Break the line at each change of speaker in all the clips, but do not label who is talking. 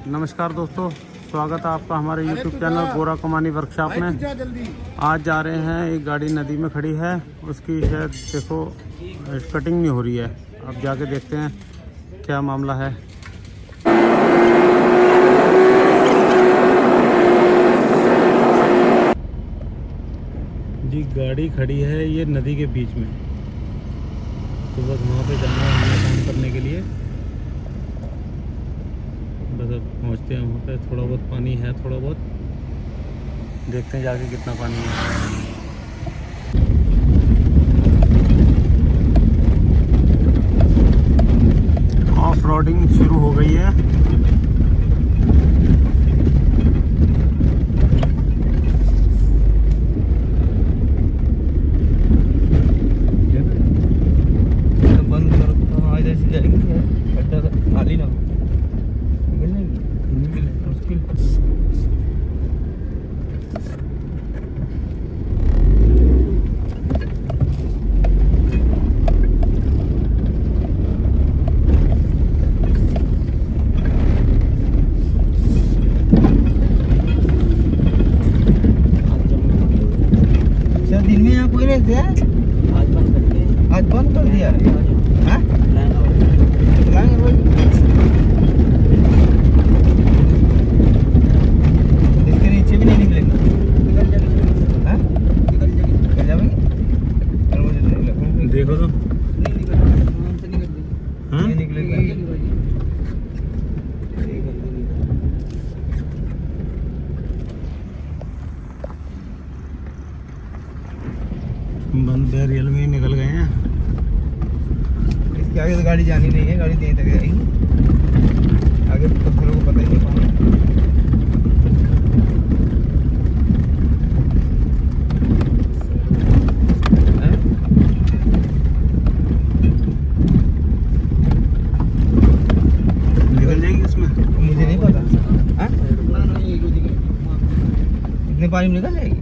नमस्कार दोस्तों, स्वागत है आपका हमारे YouTube चैनल गोरा कमानी वर्कशॉप में। आज जा रहे हैं, एक गाड़ी नदी में खड़ी है, उसकी शायद देखो कटिंग नहीं हो रही है। अब जाके देखते हैं क्या मामला है। जी गाड़ी खड़ी है ये नदी के बीच में, तो बस वहाँ पे जाना है हमें काम करने के लिए। बस अब पहुँचते हैं वहाँ पे। थोड़ा बहुत पानी है, थोड़ा बहुत देखते हैं जाके कितना पानी है। ऑफ रोडिंग शुरू हो गई है।
बंद करो, इधर से जाएंगे गड्ढा खाली ना मुश्किल। दिन में यहाँ कोई नहीं थे, आज बंद कर दिया। हाँ? इसके नीचे भी नहीं निकलेगा। हाँ? निकल जाएंगे?
देखो तो
नहीं निकलेगा।
बंद बैरियल में निकल गए हैं।
इसके आगे तो गाड़ी जानी नहीं है, गाड़ी यहीं तक जाएगी। आगे पत्थरों को पता ही नहीं कहाँ है।
निकल जाएगी उसमें,
मुझे नहीं पता। हाँ? इतने पानी में निकल जाएगी?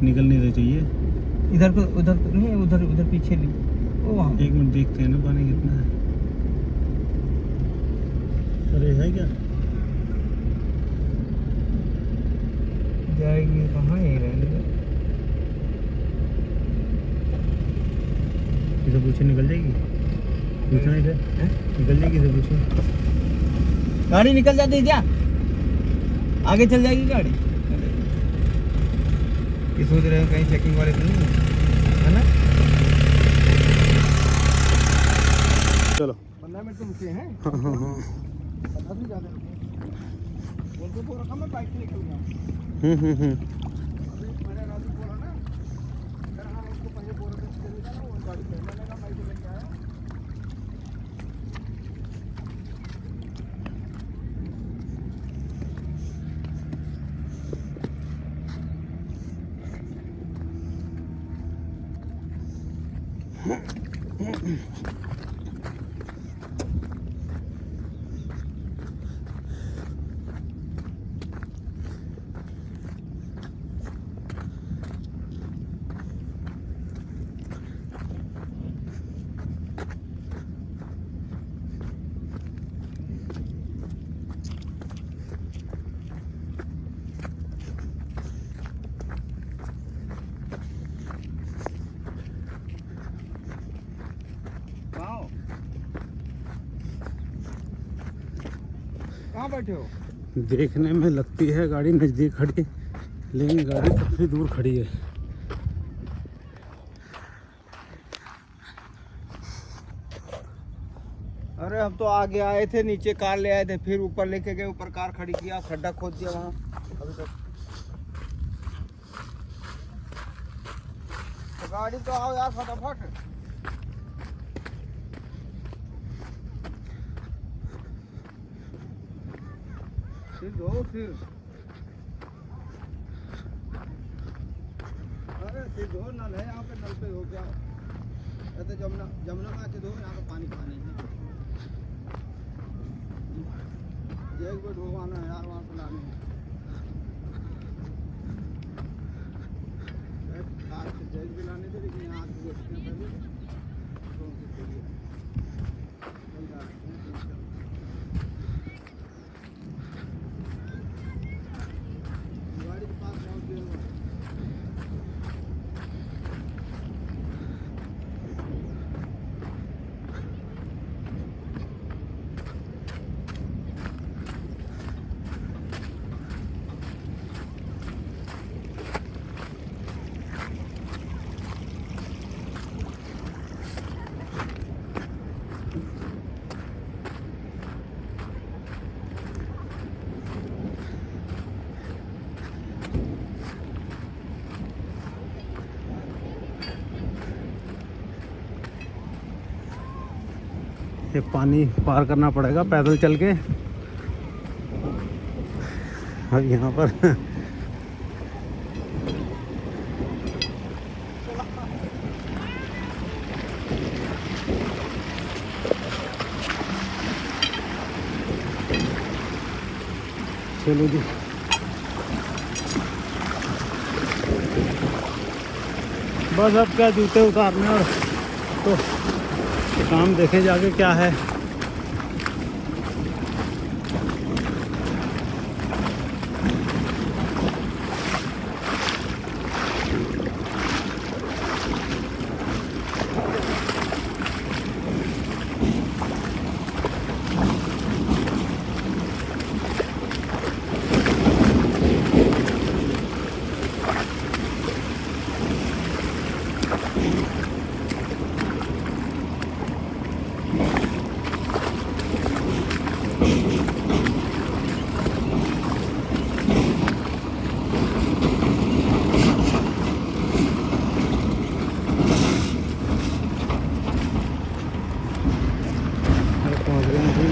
निकलनी तो चाहिए।
इधर को उधर नहीं, उधर उधर पीछे ली। ओ वहाँ
एक मिनट देखते हैं ना पानी कितना है। अरे है क्या?
जाएगी कहाँ, यहीं रहेंगे।
इसे पूछे निकल जाएगी, पूछना इसे निकल जाएगी, इसे पूछे।
गाड़ी निकल जाती है क्या? आगे चल जाएगी गाड़ी। ये सोच रहे हैं कहीं चेकिंग वाले तो नहीं है ना?
चलो
15 मिनट तो रुके हैं।
हाँ हाँ हाँ।
15 भी ज़्यादा बोल तो रखा, मैं बाइक से निकल गया। मैंने राजू बोला ना, अगर हम उसको पहले बोल रहे थे चलेगा ना, वो गाड़ी पहले लगा, बाइक लेके आया। कहाँ बैठे हो?
देखने में लगती है गाड़ी नज़दीक खड़ी, लेकिन गाड़ी काफ़ी दूर खड़ी है।
अरे हम तो आगे आए थे, नीचे कार ले आए थे, फिर ऊपर लेके गए, ऊपर कार खड़ी किया, खड्डा खोद दिया वहाँ। अभी तक तो गाड़ी तो आओ यार फटाफट। फिर दो फिर, अरे फिर दो, नल है यहाँ पे, नल पे हो गया। ऐसे जमुना में आके दो, यहाँ पे पानी पानी है। एक बार ढोवाना है यार, वहाँ से लाने हैं। कार से जैक भी लाने थे, लेकिन यहाँ आके देखते हैं पहले।
ये पानी पार करना पड़ेगा पैदल चल के। और यहाँ पर चलो जी, बस अब क्या जूते उतारने और तो काम देखे जाके क्या है।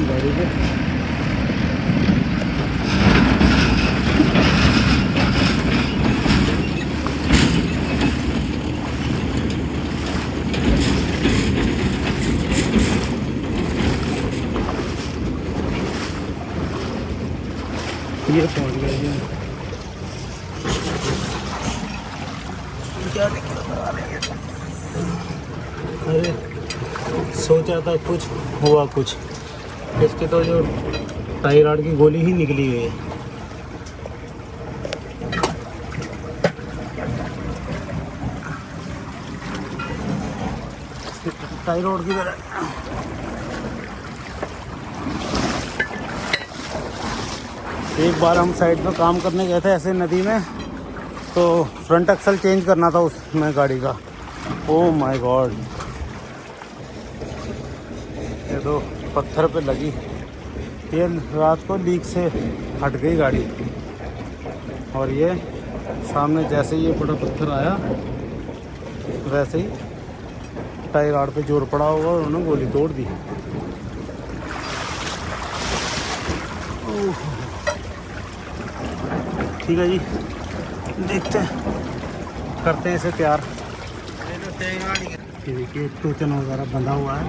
गाड़ी पे ये पहुंच गए जी। क्या अरे सोचा था कुछ हुआ कुछ, इसकी तो जो टाई रॉड की गोली ही निकली हुई है। टाई रॉड की तरह एक बार हम साइड में काम करने गए थे ऐसे नदी में, तो फ्रंट एक्सल चेंज करना था उसमें गाड़ी का। ओह माय गॉड, ये तो पत्थर पे लगी। ये रात को लीक से हट गई गाड़ी, और ये सामने जैसे ही ये बड़ा पत्थर आया वैसे ही टाई रॉड पे जोर पड़ा होगा और उन्होंने गोली तोड़ दी। ठीक है जी, देखते हैं, करते हैं इसे तैयार। ये देखिए टोचन वगैरह बंधा हुआ है।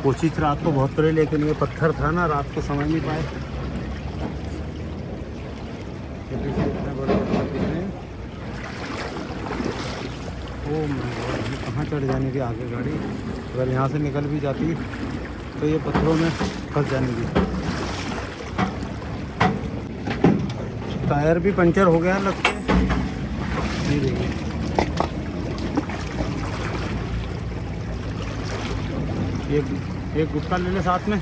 कोशिश रात को बहुत करी, लेकिन ये पत्थर था ना, रात को समझ नहीं पाए। इतने बड़े पत्थर हैं। ओह माय गॉड, ये कहाँ चढ़ जाने की आगे गाड़ी। अगर यहाँ से निकल भी जाती तो ये पत्थरों में फंस जाने की। टायर भी पंचर हो गया लगता है। नहीं देखिए, एक गुटखा ले ले साथ में।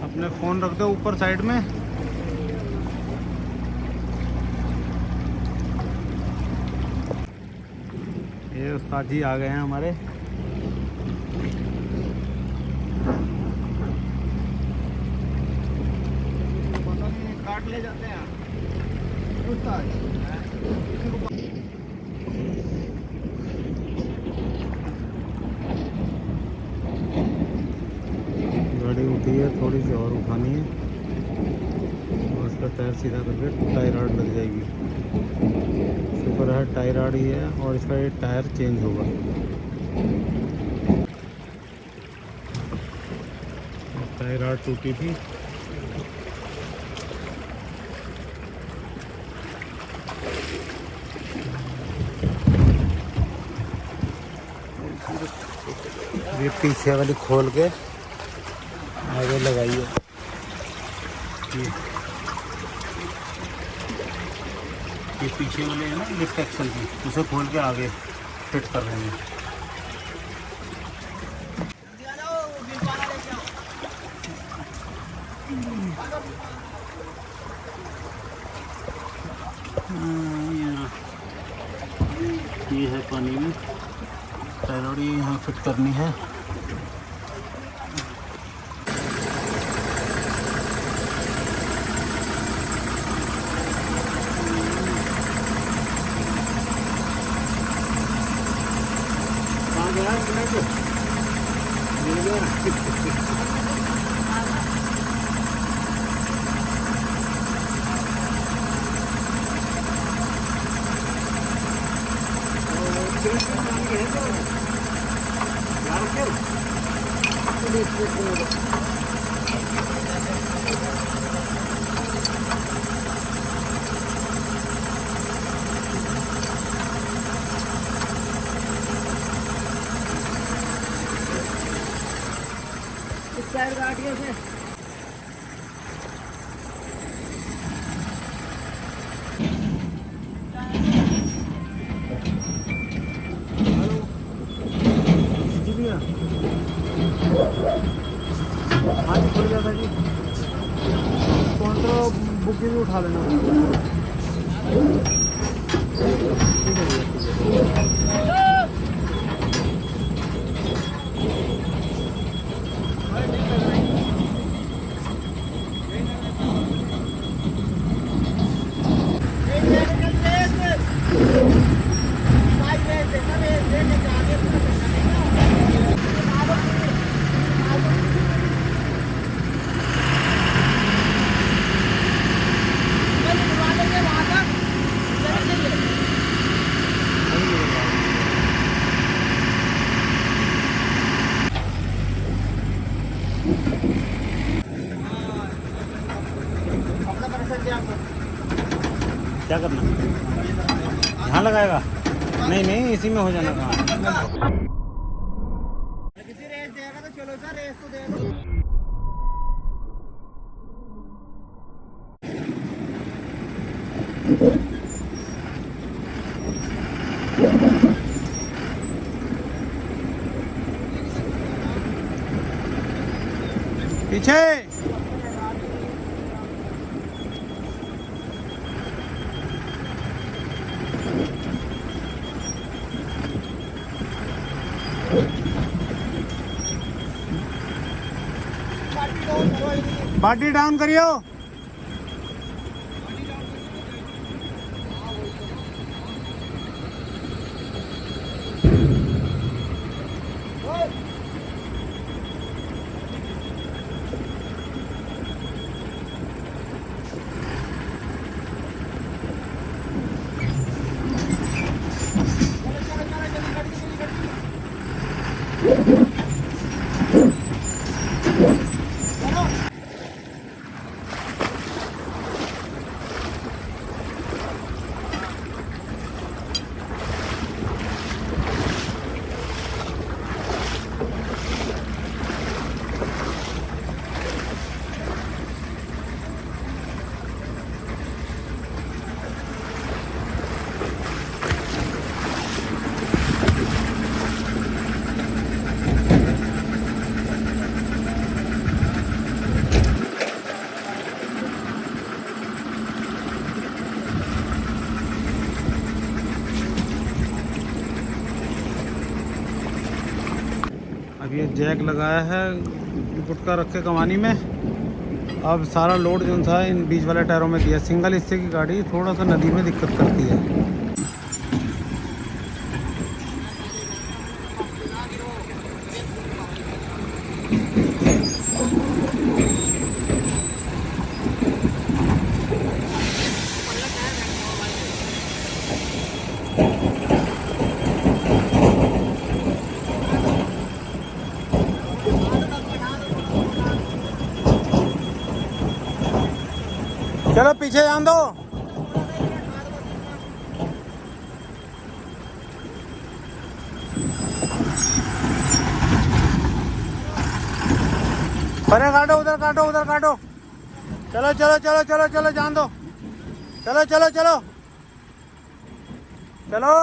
अपने फ़ोन रख दो ऊपर साइड में। ये उस्ताद जी आ गए हैं हमारे। काट ले जाते हैं गाड़ी उठी है, थोड़ी सी और उठानी है और उसका टायर सीधा करके टाई रॉड लग जाएगी। शुक्र है टाई रॉड ही है, और इसका ये टायर चेंज होगा। टाई रॉड टूटी थी। ये पीछे वाली खोल के आगे लगाइए। ये पीछे वाले है ना लिफ्ट एक्सल की, उसे खोल के आगे फिट कर रहे हैं। ये है पानी में टायर, यहाँ फिट करनी है।
इस साइड गाड़ियों से
जी भैया, हाँ जी खुल गया था जी। कौन सा बुक भी उठा लेना। ठीक है भैया। क्या करना, यहाँ लगाएगा? नहीं नहीं, इसी में हो जाना काम।
किसी रेस देगा तो चलो सर, रेस तो देगा।
पीछे पार्टी डाउन करियो। अब ये जैक लगाया है गुटका रख के कमानी में। अब सारा लोड जो था इन बीच वाले टायरों में दिया। सिंगल हिस्से की गाड़ी थोड़ा सा नदी में दिक्कत करती है। चलो पीछे जान दो। अरे काटो, उधर काटो, उधर काटो। चलो चलो चलो चलो चलो जान दो। चलो चलो चलो चलो।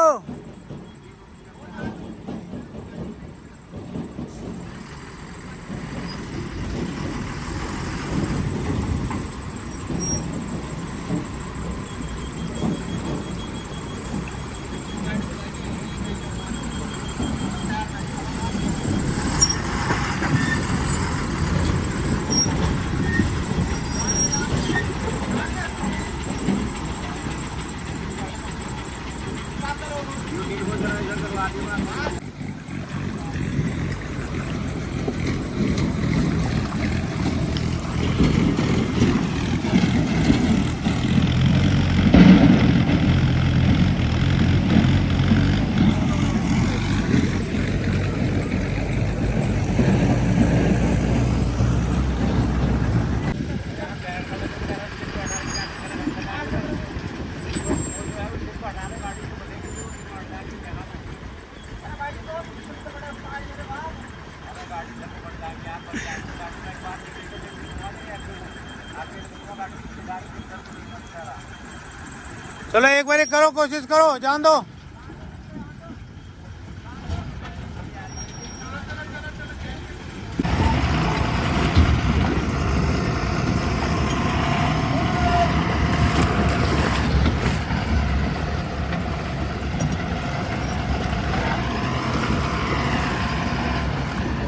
चलो एक बार करो, कोशिश करो, जान दो।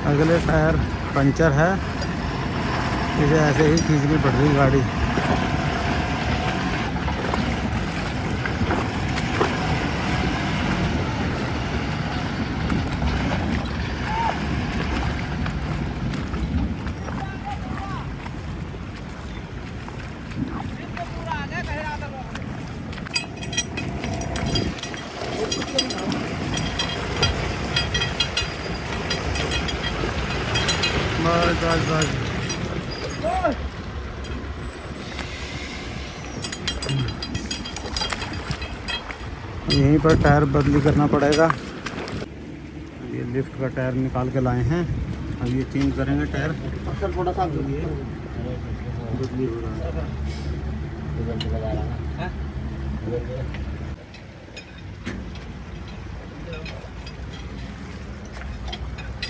अगले टायर पंचर है, इसे ऐसे ही खींचनी पड़ रही गाड़ी। बस बस बस। यहीं पर टायर बदली करना पड़ेगा। ये लिफ्ट का टायर निकाल के लाए हैं, अब ये चेंज करेंगे टायर।
अक्सर थोड़ा सा
बदली हो रहा है।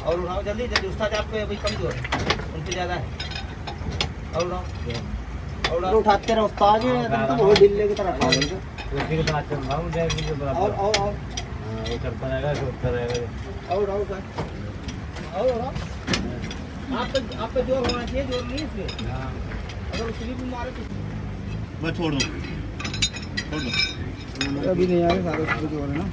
और उठाओ जल्दी जल्दी, उस्ताद आपको अभी कमजोर है, उनसे ज़्यादा है। और उठाओ और उठाते रहो उस्ताद, तुम तो बहुत ढीले की तरह उठाओ।
उसी के साथ चल रहा हूँ ड्राइवर के बराबर।
और
हाँ, वो चलता रहेगा, सोचता रहेगा।
और आप पे जोर होना चाहिए, जोर नहीं इसमें।
हाँ,
अगर स्लिप में मारे तो
बस छोड़ दो।
अभी नहीं आए सारे उसमें जोर है ना।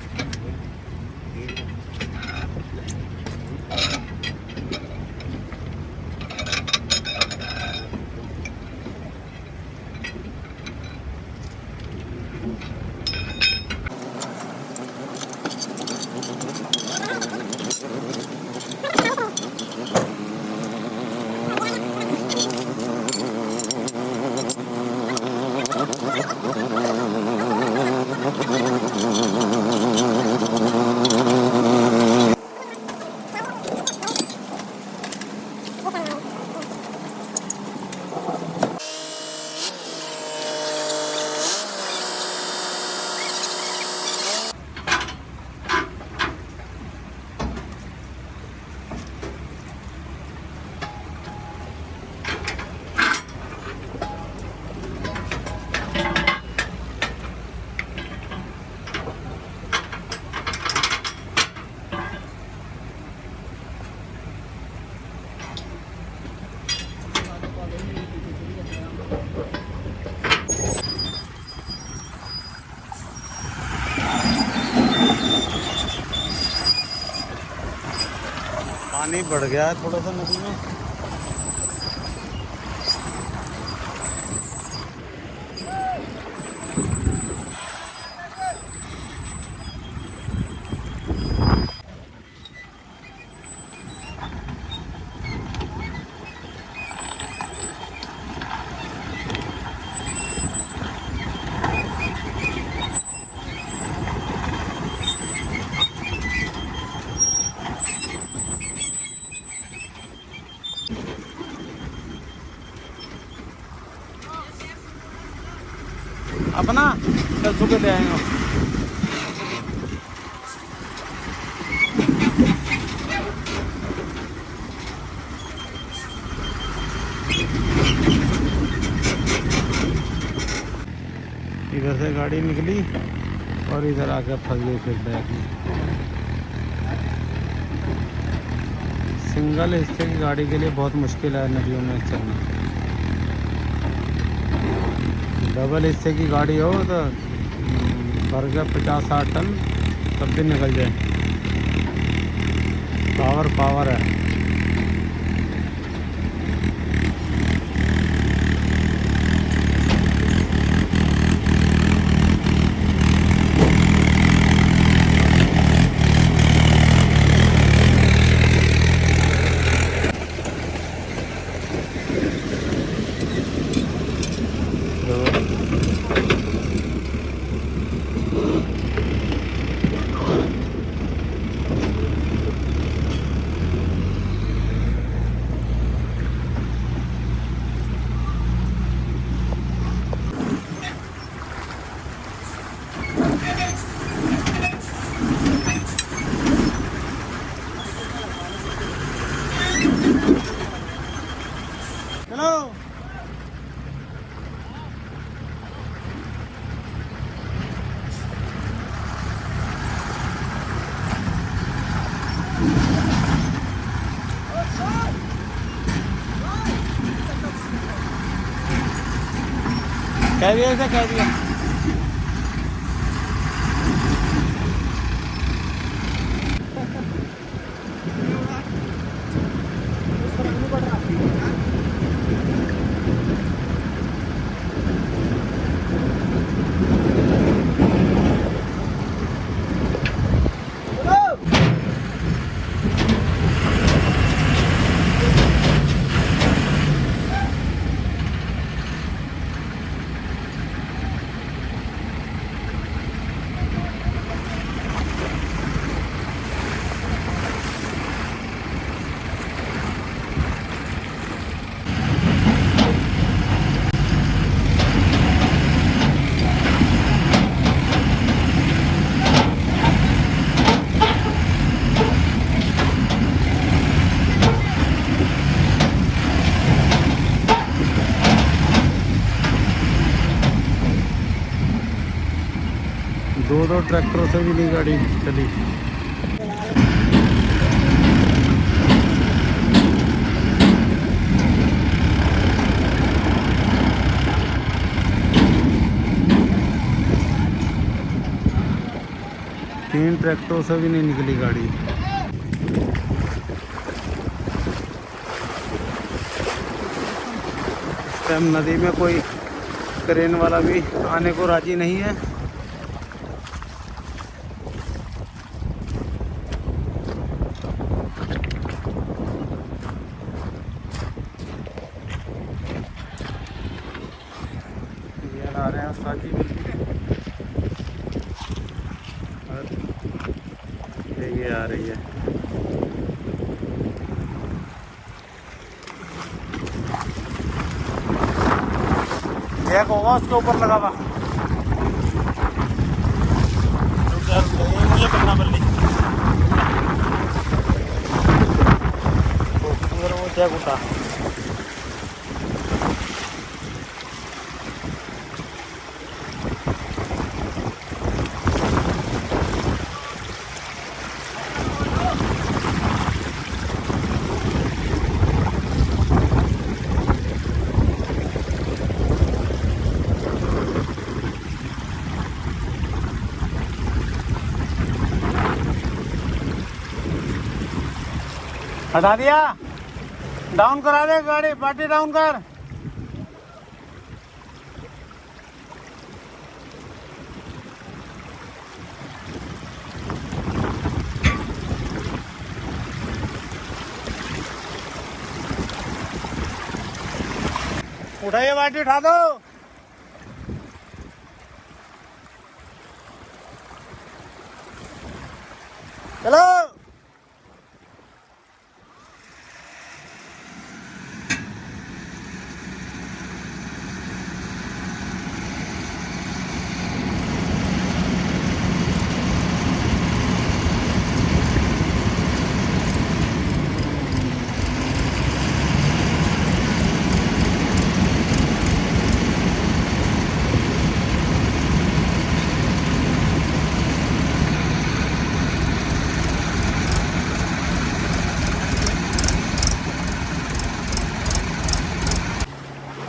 पानी बढ़ गया है थोड़ा सा नदी में। अपना कल सुबह ले आएंगे। इधर से गाड़ी निकली और इधर आकर फंस गई फिर बैग में। सिंगल हिस्से की गाड़ी के लिए बहुत मुश्किल है नदियों में चलना। डबल हिस्से की गाड़ी हो तो भर के 50-60 टन तब भी निकल जाए। पावर है। कह दिया इसे, कह दिया। दो ट्रैक्टरों से भी नहीं गाड़ी चली। तीन ट्रैक्टरों से भी नहीं निकली गाड़ी। इस टाइम नदी में कोई क्रेन वाला भी आने को राजी नहीं है। आ रहे हैं साजी और ये आ रही है। एक होगा उसके ऊपर लगा हुआ। मुझे पकड़ा बल्ली वो जैक उठा। हटा दिया, डाउन करा दे गाड़ी, पार्टी डाउन कर। उठाइए पार्टी, उठा दो। चलो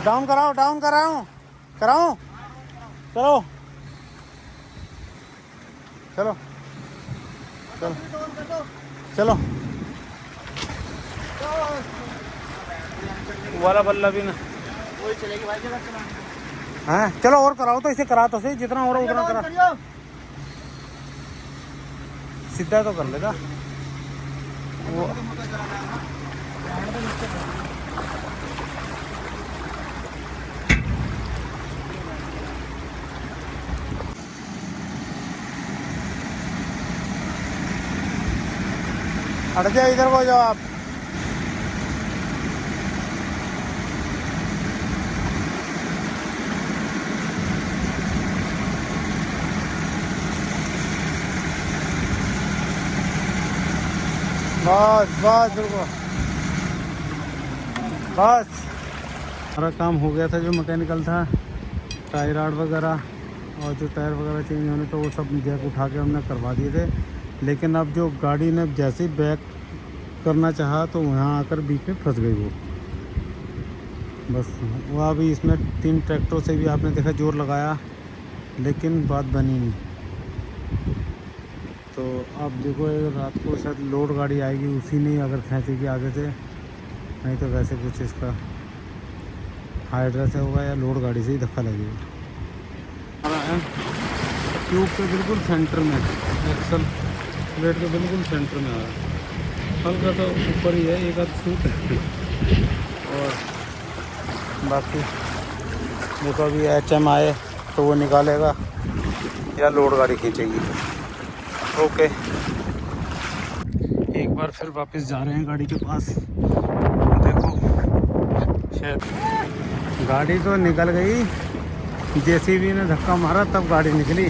डाउन कराओ, डाउन कराओ, कराओ। चलो चलो चलो चलो वाला बल्ला भी ना
वही चलेगी भाई जगह चला।
हाँ चलो और कराओ तो इसे करा तो सही, जितना हो रहा उतना करा। सीधा तो कर लेगा वो। हट जाओ, इधर को जाओ आप। बस बस रुको, बस। हमारा काम हो गया था, जो मैकेनिकल था, टायर आर्ट वगैरह और जो टायर वगैरह चेंज होने तो वो सब जैक उठा के हमने करवा दिए थे। लेकिन अब जो गाड़ी ने जैसे ही बैक करना चाहा तो वहाँ आकर बीच में फंस गई वो। बस वो अभी इसमें 3 ट्रैक्टरों से भी आपने देखा जोर लगाया, लेकिन बात बनी नहीं। तो अब देखो ये रात को शायद लोड गाड़ी आएगी, उसी ने अगर खींचेगी आगे से, नहीं तो वैसे कुछ इसका हाइड्रा से होगा या लोड गाड़ी से ही धक्का लगेगा। आ रहा है ट्यूब के बिल्कुल सेंटर में, एक्सल प्लेट के बिल्कुल सेंटर में आ रहा है, हल्का सा ऊपर ही है, एक आध फुट और बाकी देखो अभी HM आए तो वो निकालेगा या लोड गाड़ी खींचेगी। ओके, एक बार फिर वापस जा रहे हैं गाड़ी के पास। देखो शायद गाड़ी तो निकल गई, JCB ने धक्का मारा तब गाड़ी निकली।